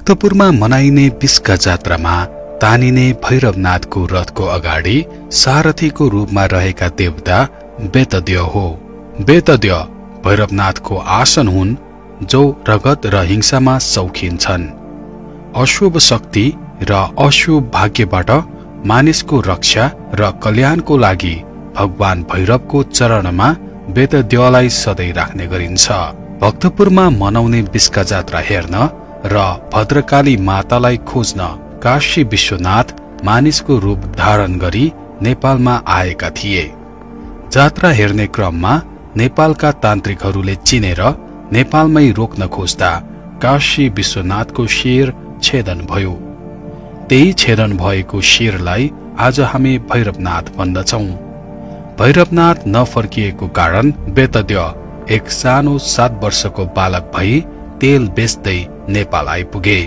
भक्तपुरमा मनाइने बिस्का जात्रामा तानिने भैरवनाथको रथको अगाडि सारथीको रूपमा रहेका देवता बेतद्य हो। बेतद्य भैरवनाथको आसन हुन् जो रगत र हिंसामा शौखिन छन्। अशुभ शक्ति र अशुभ भाग्यबाट मानिसको रक्षा र कल्याणको लागि भगवान भैरवको चरणमा बेतद्यलाई सधैँ राख्ने गरिन्छ। भक्तपुरमा मनाउने बिस्का जात्रा हेर्न र भद्रकाली मातालाई खोज्न काशी विश्वनाथ मानिसको रूप धारण गरी नेपालमा आएका थिए। जात्रा हेर्ने क्रममा नेपालका तान्त्रिकहरूले चिनेर नेपालमै रोक्न खोज्दा काशी विश्वनाथको शिर छेदन भयो। त्यही छेदन भएको शिरलाई आज हामी भैरवनाथ भन्दछौं। भैरवनाथ नफर्किएको कारण बेतद्य एक सानो 7 वर्षको बालक भई तेल बेच्दै नेपाल आइपुगे।